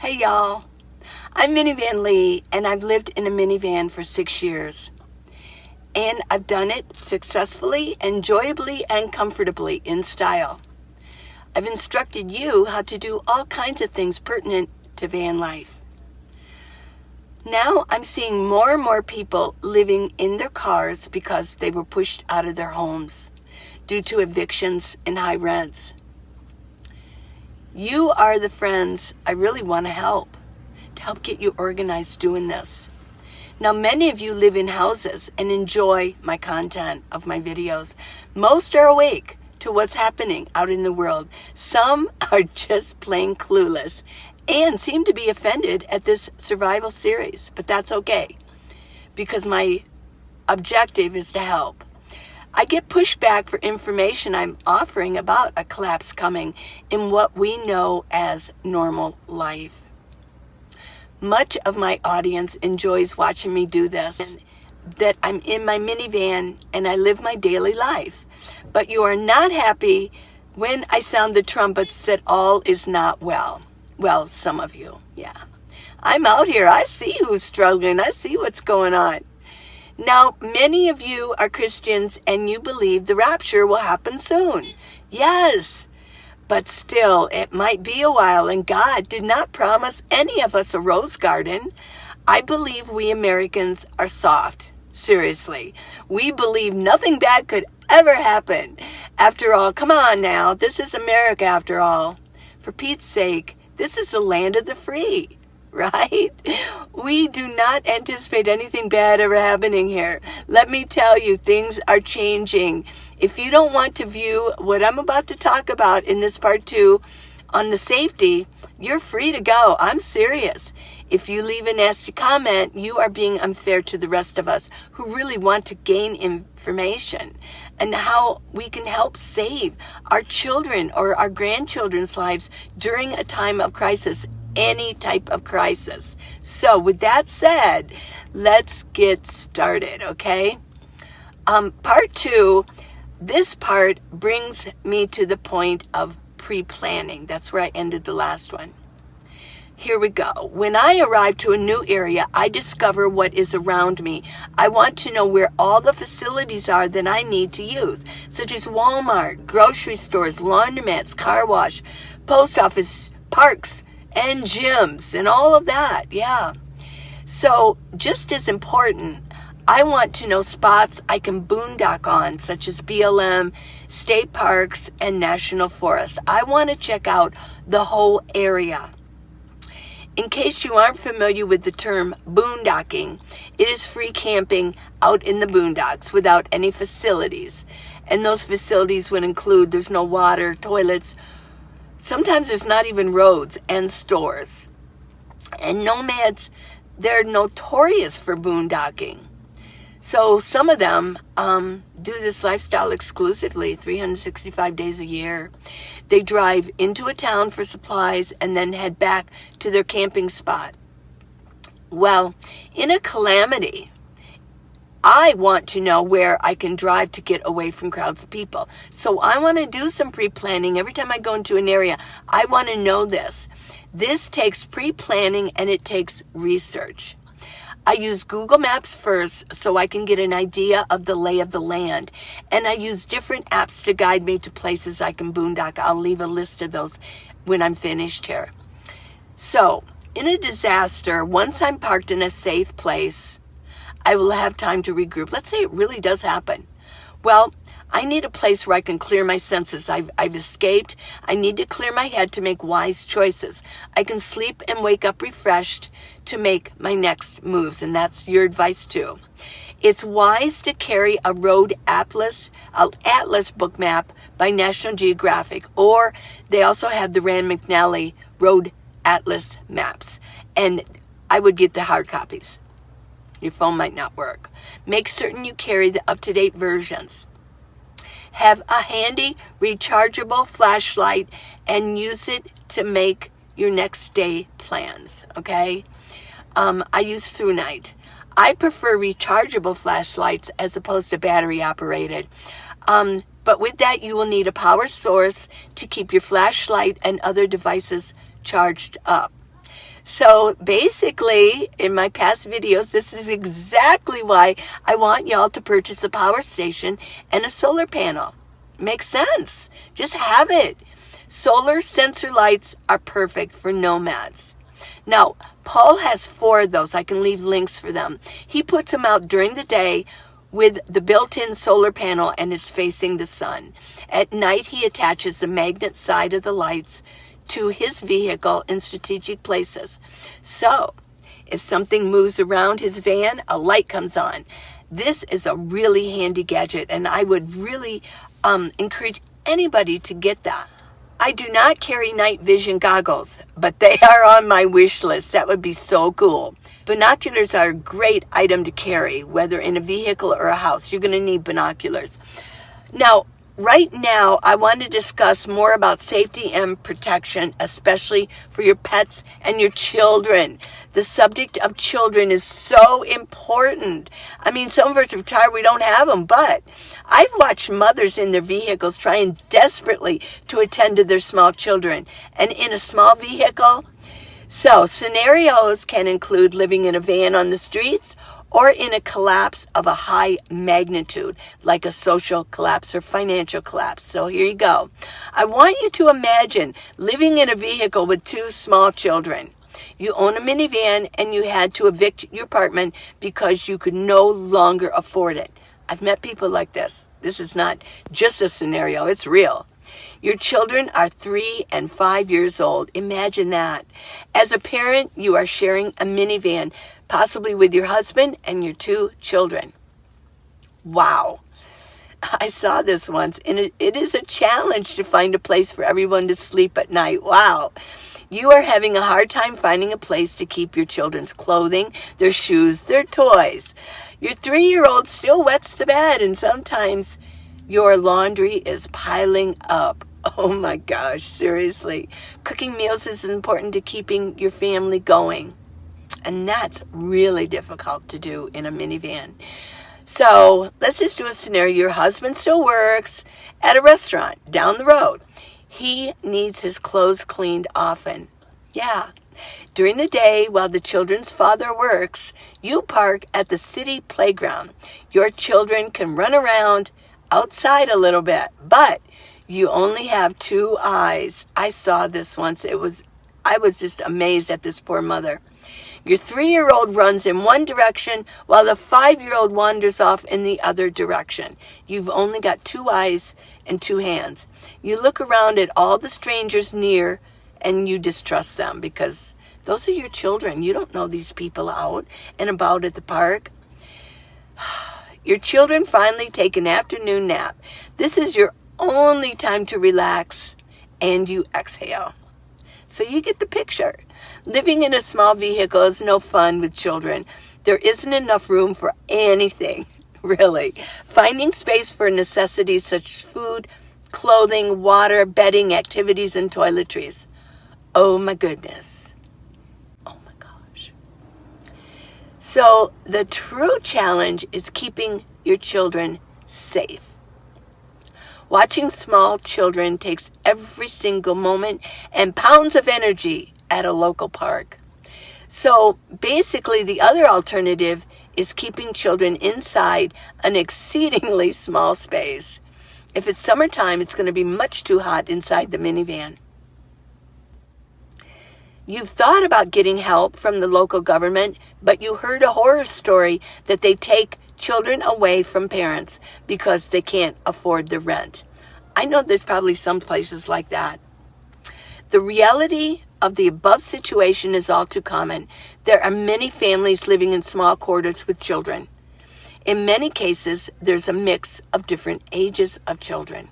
Hey y'all, I'm Minivan Lee and I've lived in a minivan for 6 years. And I've done it successfully, enjoyably, and comfortably in style. I've instructed you how to do all kinds of things pertinent to van life. Now I'm seeing more and more people living in their cars because they were pushed out of their homes due to evictions and high rents. You are the friends I really want to help get you organized doing this. Now, many of you live in houses and enjoy my content of my videos. Most are awake to what's happening out in the world. Some are just plain clueless and seem to be offended at this survival series, but that's okay because my objective is to help. I get pushback for information I'm offering about a collapse coming in what we know as normal life. Much of my audience enjoys watching me do this, that I'm in my minivan and I live my daily life. But you are not happy when I sound the trumpets that all is not well. Well, some of you, yeah. I'm out here. I see who's struggling. I see what's going on. Now, many of you are Christians and you believe the rapture will happen soon. Yes, but still, it might be a while and God did not promise any of us a rose garden. I believe we Americans are soft. Seriously, we believe nothing bad could ever happen. After all, come on now, this is America after all. For Pete's sake, this is the land of the free. Right? We do not anticipate anything bad ever happening here. Let me tell you, things are changing. If you don't want to view what I'm about to talk about in this part 2 on the safety, you're free to go. I'm serious. If you leave a nasty comment, you are being unfair to the rest of us who really want to gain information and how we can help save our children or our grandchildren's lives during a time of crisis. Any type of crisis. So with that said, let's get started, okay? Part 2, this part brings me to the point of pre-planning. That's where I ended the last one. Here we go. When I arrive to a new area, I discover what is around me. I want to know where all the facilities are that I need to use, such as Walmart, grocery stores, laundromats, car wash, post office, parks, and gyms and all of that, yeah. So just as important, I want to know spots I can boondock on, such as BLM, state parks, and national forests. I want to check out the whole area. In case you aren't familiar with the term boondocking, it is free camping out in the boondocks without any facilities. And those facilities would include there's no water, toilets, sometimes there's not even roads and stores. And nomads, they're notorious for boondocking. So some of them do this lifestyle exclusively, 365 days a year. They drive into a town for supplies and then head back to their camping spot. Well, in a calamity, I want to know where I can drive to get away from crowds of people. So I want to do some pre-planning. Every time I go into an area, I want to know this. This takes pre-planning and it takes research. I use Google Maps first so I can get an idea of the lay of the land. And I use different apps to guide me to places I can boondock. I'll leave a list of those when I'm finished here. So, in a disaster, once I'm parked in a safe place, I will have time to regroup. Let's say it really does happen. Well, I need a place where I can clear my senses. I've escaped. I need to clear my head to make wise choices. I can sleep and wake up refreshed to make my next moves, and that's your advice too. It's wise to carry a road atlas book map by National Geographic, or they also have the Rand McNally Road Atlas maps, and I would get the hard copies. Your phone might not work. Make certain you carry the up-to-date versions. Have a handy rechargeable flashlight and use it to make your next day plans, okay? I use Through Night. I prefer rechargeable flashlights as opposed to battery operated. But with that, you will need a power source to keep your flashlight and other devices charged up. So basically, in my past videos, this is exactly why I want y'all to purchase a power station and a solar panel. Makes sense. Just have it. Solar sensor lights are perfect for nomads. Now, Paul has 4 of those. I can leave links for them. He puts them out during the day with the built-in solar panel, and it's facing the sun. At night, he attaches the magnet side of the lights to his vehicle in strategic places. So, if something moves around his van, a light comes on. This is a really handy gadget, and I would really encourage anybody to get that. I do not carry night vision goggles, but they are on my wish list. That would be so cool. Binoculars are a great item to carry, whether in a vehicle or a house. You're going to need binoculars. Now, right now, I want to discuss more about safety and protection, especially for your pets and your children. The subject of children is so important. I mean, some of us are retired, we don't have them, but I've watched mothers in their vehicles trying desperately to attend to their small children. And in a small vehicle, so scenarios can include living in a van on the streets or in a collapse of a high magnitude, like a social collapse or financial collapse. So here you go. I want you to imagine living in a vehicle with 2 small children. You own a minivan and you had to evict your apartment because you could no longer afford it. I've met people like this. This is not just a scenario, it's real. Your children are 3 and 5 years old. Imagine that. As a parent, you are sharing a minivan, possibly with your husband and your 2 children. Wow. I saw this once, and it is a challenge to find a place for everyone to sleep at night. Wow. You are having a hard time finding a place to keep your children's clothing, their shoes, their toys. Your 3-year-old still wets the bed, and sometimes your laundry is piling up. Oh my gosh, seriously. Cooking meals is important to keeping your family going. And that's really difficult to do in a minivan. So let's just do a scenario. Your husband still works at a restaurant down the road. He needs his clothes cleaned often. Yeah. During the day, while the children's father works, you park at the city playground. Your children can run around outside a little bit, but you only have 2 eyes. I saw this once. I was just amazed at this poor mother. Your 3-year-old runs in one direction while the 5-year-old wanders off in the other direction. You've only got 2 eyes and 2 hands. You look around at all the strangers near and you distrust them because those are your children. You don't know these people out and about at the park. Your children finally take an afternoon nap. This is your only time to relax and you exhale. So you get the picture. Living in a small vehicle is no fun with children. There isn't enough room for anything, really. Finding space for necessities such as food, clothing, water, bedding, activities, and toiletries. Oh my goodness. Oh my gosh. So the true challenge is keeping your children safe. Watching small children takes every single moment and pounds of energy at a local park. So basically the other alternative is keeping children inside an exceedingly small space. If it's summertime, it's going to be much too hot inside the minivan. You've thought about getting help from the local government, but you heard a horror story that they take children away from parents because they can't afford the rent. I know there's probably some places like that. The reality of the above situation is all too common. There are many families living in small quarters with children. In many cases, there's a mix of different ages of children.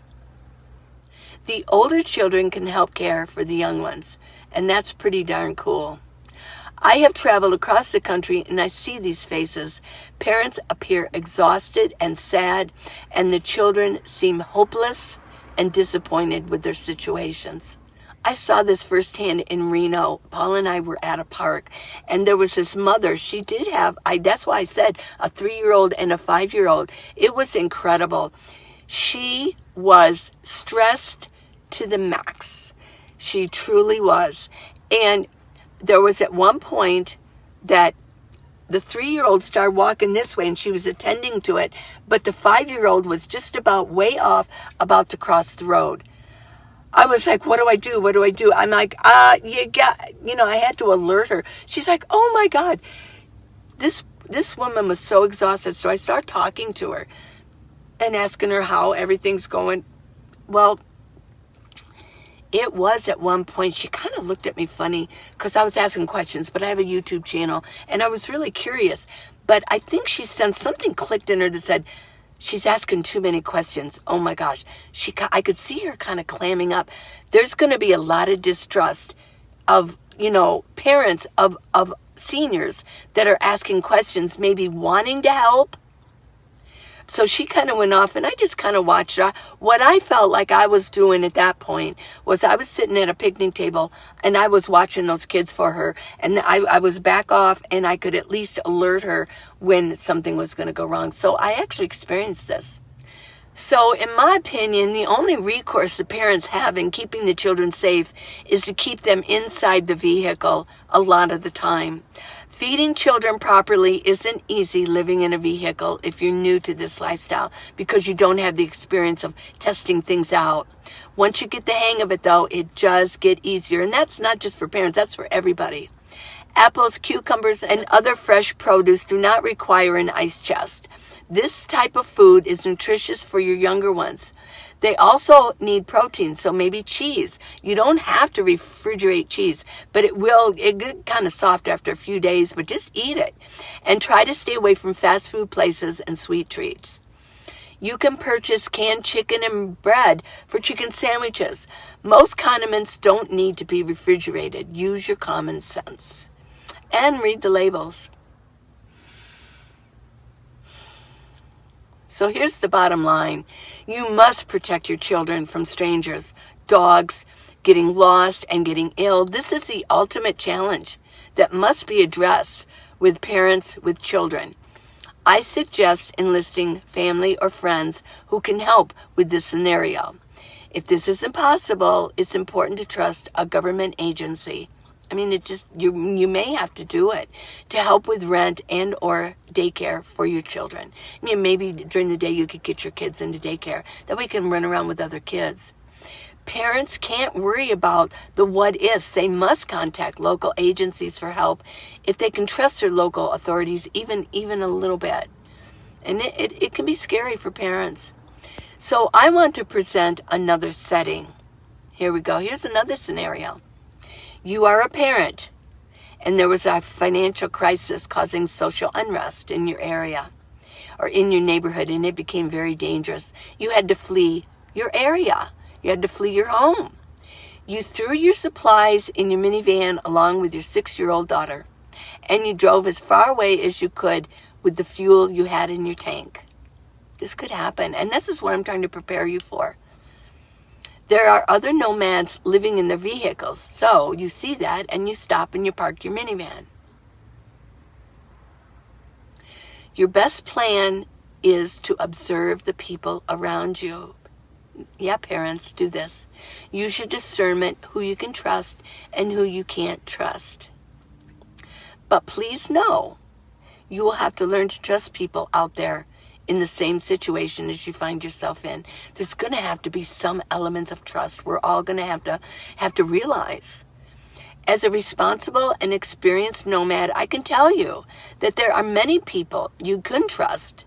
The older children can help care for the young ones, and that's pretty darn cool. I have traveled across the country and I see these faces. Parents appear exhausted and sad, and the children seem hopeless and disappointed with their situations. I saw this firsthand in Reno. Paul and I were at a park, and there was this mother. She did have, that's why I said, a 3-year-old and a 5-year-old. It was incredible. She was stressed to the max. She truly was. And there was at one point that the 3-year-old started walking this way and she was attending to it, but the 5-year-old was just about way off, about to cross the road. I was like, what do I do? What do I do? I'm like, I had to alert her. She's like, oh my God, this woman was so exhausted. So I started talking to her and asking her how everything's going. Well, it was at one point, she kind of looked at me funny because I was asking questions, but I have a YouTube channel and I was really curious. But I think she sensed something clicked in her that said, she's asking too many questions. Oh my gosh. I could see her kind of clamming up. There's going to be a lot of distrust of, parents of seniors that are asking questions, maybe wanting to help. So she kind of went off and I just kind of watched her. What I felt like I was doing at that point was I was sitting at a picnic table and I was watching those kids for her. And I was back off and I could at least alert her when something was going to go wrong. So I actually experienced this. So in my opinion, the only recourse the parents have in keeping the children safe is to keep them inside the vehicle a lot of the time. Feeding children properly isn't easy living in a vehicle if you're new to this lifestyle because you don't have the experience of testing things out. Once you get the hang of it, though, it does get easier. And that's not just for parents, that's for everybody. Apples, cucumbers, and other fresh produce do not require an ice chest. This type of food is nutritious for your younger ones. They also need protein, so maybe cheese. You don't have to refrigerate cheese, but it get kind of soft after a few days, but just eat it. And try to stay away from fast food places and sweet treats. You can purchase canned chicken and bread for chicken sandwiches. Most condiments don't need to be refrigerated. Use your common sense. And read the labels. So here's the bottom line. You must protect your children from strangers, dogs, getting lost, and getting ill. This is the ultimate challenge that must be addressed with parents with children. I suggest enlisting family or friends who can help with this scenario. If this isn't possible, it's important to trust a government agency. I mean, you may have to do it to help with rent and or daycare for your children. I mean, maybe during the day you could get your kids into daycare. That way you can run around with other kids. Parents can't worry about the what ifs. They must contact local agencies for help if they can trust their local authorities even a little bit. And it can be scary for parents. So I want to present another setting. Here we go. Here's another scenario. You are a parent, and there was a financial crisis causing social unrest in your area or in your neighborhood, and it became very dangerous. You had to flee your area. You had to flee your home. You threw your supplies in your minivan along with your 6-year-old daughter, and you drove as far away as you could with the fuel you had in your tank. This could happen, and this is what I'm trying to prepare you for. There are other nomads living in their vehicles, so you see that and you stop and you park your minivan. Your best plan is to observe the people around you. Yeah, parents, do this. Use your discernment who you can trust and who you can't trust. But please know, you will have to learn to trust people out there in the same situation as you find yourself in. There's going to have to be some elements of trust we're all going to have to realize. As a responsible and experienced nomad, I can tell you that there are many people you can trust.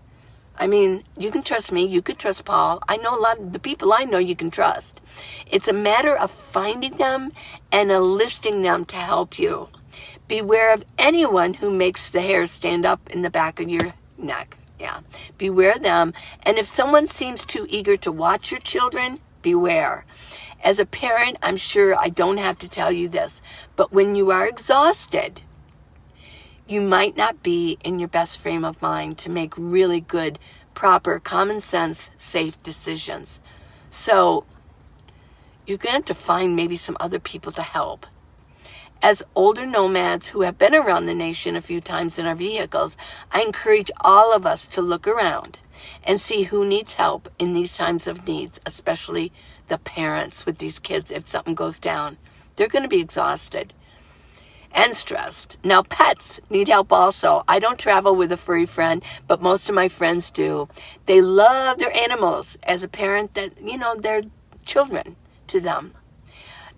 I mean, you can trust me, you could trust Paul. I know a lot of the people I know you can trust. It's a matter of finding them and enlisting them to help you. Beware of anyone who makes the hair stand up in the back of your neck. Yeah, beware them. And if someone seems too eager to watch your children, beware. As a parent, I'm sure I don't have to tell you this, but when you are exhausted, you might not be in your best frame of mind to make really good, proper, common sense, safe decisions. So you're going to have to find maybe some other people to help. As older nomads who have been around the nation a few times in our vehicles, I encourage all of us to look around and see who needs help in these times of needs, especially the parents with these kids. If something goes down, they're going to be exhausted. and stressed. Now, pets need help also. I don't travel with a furry friend, but most of my friends do. They love their animals as a parent that, they're children to them.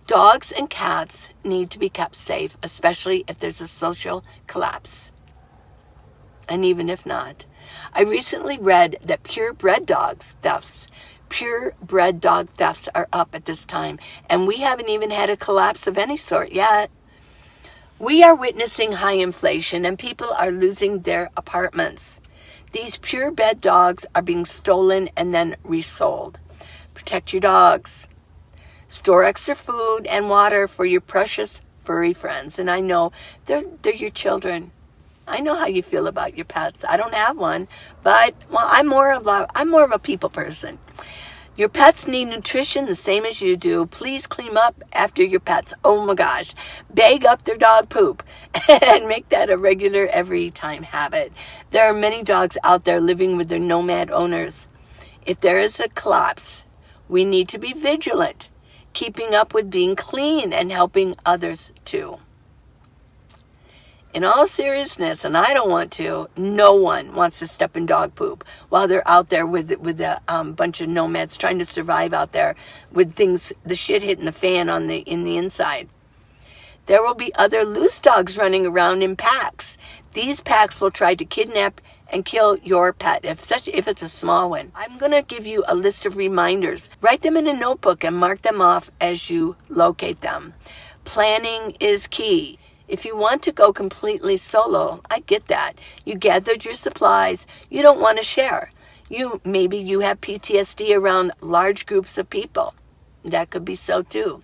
Dogs and cats need to be kept safe, especially if there's a social collapse. And even if not. I recently read that purebred dog thefts are up at this time, and we haven't even had a collapse of any sort yet. We are witnessing high inflation, and people are losing their apartments. These purebred dogs are being stolen and then resold. Protect your dogs. Store extra food and water for your precious furry friends. And I know they're your children. I know how you feel about your pets. I don't have one, but I'm more of a people person. Your pets need nutrition the same as you do. Please clean up after your pets. Oh my gosh. Bag up their dog poop and make that a regular every time habit. There are many dogs out there living with their nomad owners. If there is a collapse, we need to be vigilant, keeping up with being clean and helping others too. In all seriousness, and I don't want to, no one wants to step in dog poop while they're out there with a bunch of nomads trying to survive out there with the shit hitting the fan in the inside. There will be other loose dogs running around in packs. These packs will try to kidnap and kill your pet, if it's a small one. I'm going to give you a list of reminders. Write them in a notebook and mark them off as you locate them. Planning is key. If you want to go completely solo, I get that. You gathered your supplies. You don't want to share. Maybe you have PTSD around large groups of people. That could be so too.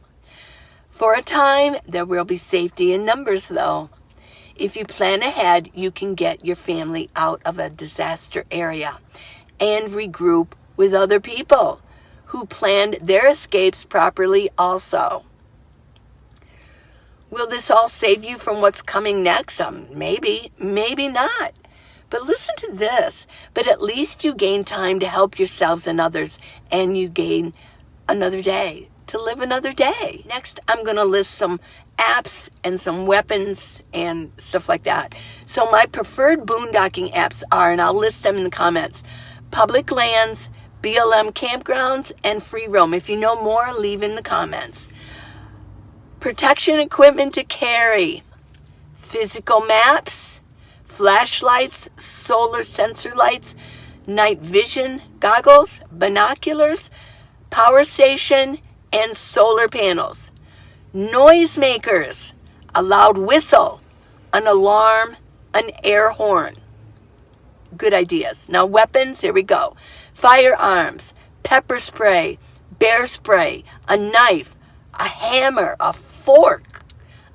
For a time, there will be safety in numbers though. If you plan ahead, you can get your family out of a disaster area and regroup with other people who planned their escapes properly also. Will this all save you from what's coming next? Maybe, maybe not. But listen to this. But at least you gain time to help yourselves and others, and you gain another day to live another day. Next, I'm going to list some apps and some weapons and stuff like that. So my preferred boondocking apps are, and I'll list them in the comments, public lands, BLM campgrounds, and free roam. If you know more, leave in the comments. Protection equipment to carry, physical maps, flashlights, solar sensor lights, night vision goggles, binoculars, power station, and solar panels. Noisemakers, a loud whistle, an alarm, an air horn. Good ideas. Now weapons, here we go. Firearms, pepper spray, bear spray, a knife, a hammer, a fork,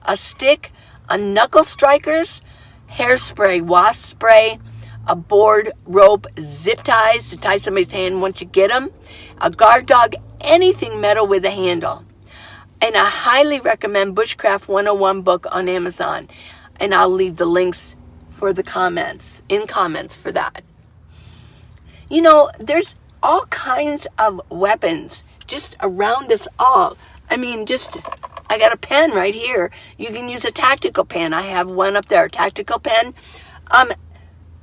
a stick, a knuckle strikers, hairspray, wasp spray, a board, rope, zip ties to tie somebody's hand once you get them, a guard dog, anything metal with a handle. And I highly recommend Bushcraft 101 book on Amazon. And I'll leave the links for the comments for that. There's all kinds of weapons just around us all. I got a pen right here. You can use a tactical pen. I have one up there, a tactical pen.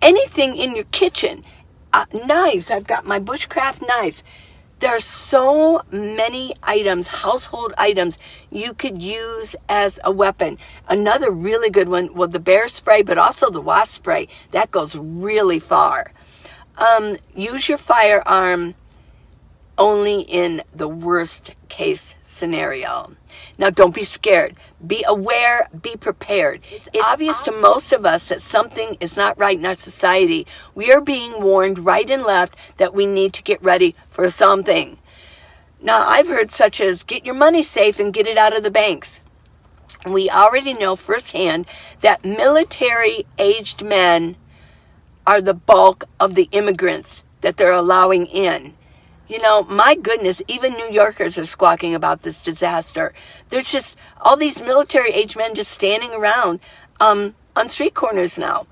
Anything in your kitchen. Knives. I've got my Bushcraft knives. There are so many items, household items, you could use as a weapon. Another really good one, the bear spray, but also the wasp spray. That goes really far. Use your firearm only in the worst case scenario. Now, don't be scared. Be aware, be prepared. It's obvious to most of us that something is not right in our society. We are being warned right and left that we need to get ready for something. Now, I've heard such as get your money safe and get it out of the banks. We already know firsthand that military-aged men are the bulk of the immigrants that they're allowing in. My goodness, even New Yorkers are squawking about this disaster. There's just all these military-age men just standing around on street corners now.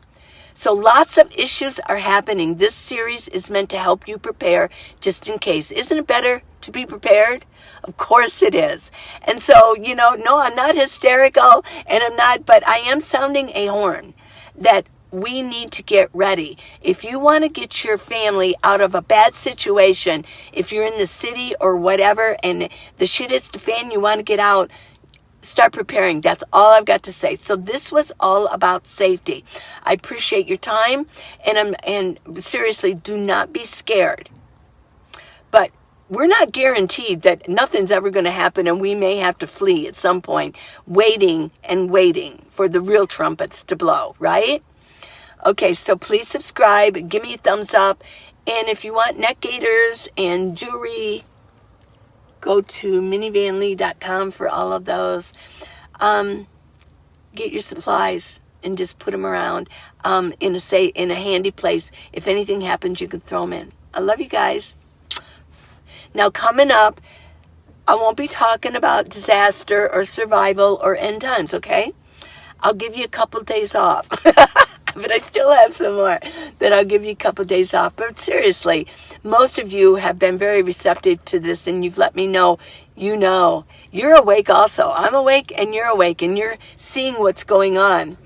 So lots of issues are happening. This series is meant to help you prepare just in case. Isn't it better to be prepared? Of course it is. And so, no, I'm not hysterical, and I'm not, but I am sounding a horn that we need to get ready. If you want to get your family out of a bad situation, if you're in the city or whatever, and the shit hits the fan, you want to get out, start preparing. That's all I've got to say. So this was all about safety. I appreciate your time, and seriously, do not be scared. But we're not guaranteed that nothing's ever going to happen, and we may have to flee at some point, waiting and waiting for the real trumpets to blow, right? Okay, so please subscribe, give me a thumbs up, and if you want neck gaiters and jewelry, go to minivanlee.com for all of those. Get your supplies and just put them around in a handy place. If anything happens, you can throw them in. I love you guys. Now, coming up, I won't be talking about disaster or survival or end times, okay? I'll give you a couple days off. But I still have some more that I'll give you a couple days off. But seriously, most of you have been very receptive to this, and you've let me know, you're awake also. I'm awake, and you're seeing what's going on.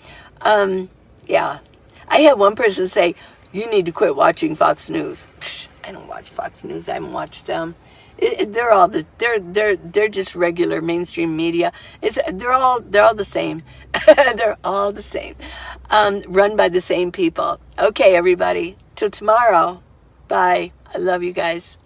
Yeah. I had one person say, you need to quit watching Fox News. I don't watch Fox News. I haven't watched them. They're just regular mainstream media. They're all the same. They're all the same. Run by the same people. Okay, everybody. Till tomorrow. Bye. I love you guys.